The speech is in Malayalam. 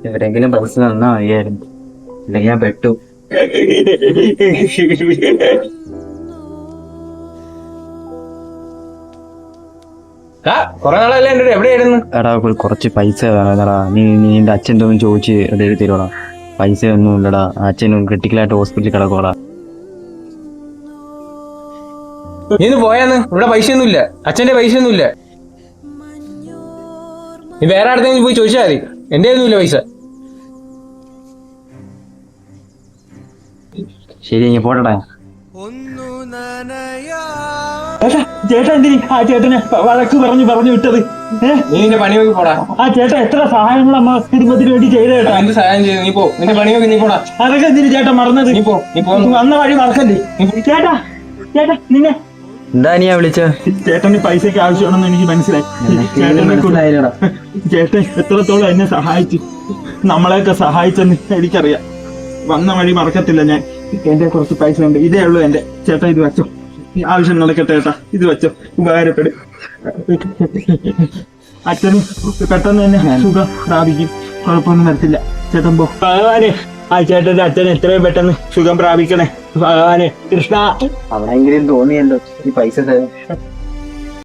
എവിടെയെങ്കിലും പൈസ തന്നാ മതിയായിരുന്നു, അല്ലെങ്കിൽ ഞാൻ പെട്ടു. കൊറേ നാളല്ലേ എവിടെയായിരുന്നു? എടാ കുറച്ച് പൈസ വേണം. നീ നിന്റെ അച്ഛൻ്റെ ഒന്നും ചോദിച്ച് അത് എഴുതിരോടാ. പൈസ ഒന്നും ഇല്ലടാ, അച്ഛനും ക്രിട്ടിക്കലായിട്ട് ഹോസ്പിറ്റലിൽ കിടക്കോടാ. നീ ഒന്ന് പോയാന്ന്, ഇവിടെ പൈസ ഒന്നും ഇല്ല, അച്ഛന്റെ പൈസ ഒന്നും ഇല്ല. നീ വേറെ അടുത്തെങ്കിലും പോയി ചോദിച്ചാൽ മതി, എന്റെ ഒന്നുമില്ല പൈസ. ശരി, ഞാൻ പോട്ടടാ. ചേട്ടാ എന്തിനി ആ ചേട്ടനെ വഴക്ക് പറഞ്ഞു വിട്ടത്? നീ നിന്റെ പണി നോക്കി പോടാ. ആ ചേട്ടാ എത്ര സഹായങ്ങൾ അമ്മ കുടുംബത്തിന് വേണ്ടി ചെയ്ത ചേട്ടാ. എന്ത് സഹായം ചെയ്തു? നീ പോ, നിന്റെ പണി നോക്കി നീ പോടാ. അതൊക്കെ എന്തിന് ചേട്ടാ മറന്നത്? നീ പോ. വന്ന വഴി മറക്കല്ലേ ചേട്ടാ. ചേട്ടാ നിന്നെ എന്താ നീ വിളിച്ച? ചേട്ടന് പൈസക്ക് ആവശ്യമാണെന്ന് എനിക്ക് മനസ്സിലായി. മനസ്സിലായില്ലടാ. ചേട്ടൻ എത്രത്തോളം എന്നെ സഹായിച്ചു, നമ്മളെയൊക്കെ സഹായിച്ചെന്ന് എനിക്കറിയാം. വന്ന വഴി മറക്കത്തില്ല ഞാൻ. എന്റെ കുറച്ച് പൈസ ഉണ്ട്, ഇതേ ഉള്ളൂ എന്റെ. ചേട്ടാ ഇത് വെച്ചോ, ആവശ്യം നടക്കട്ടെ ചേട്ടാ, ഇത് വെച്ചോ, ഉപകാരപ്പെടും. അച്ഛന് പെട്ടെന്ന് തന്നെ സുഖം പ്രാപിക്കും, കുഴപ്പമൊന്നും വരത്തില്ല. ചേട്ടൻ പോ. ഭഗവാനെ, ആ ചേട്ടന്റെ അച്ഛൻ എത്രയും പെട്ടെന്ന് സുഖം പ്രാപിക്കണേ ഭഗവാനെ. കൃഷ്ണ. അവിടെയെങ്കിലും തോന്നിയല്ലോ ഈ പൈസ തരാൻ.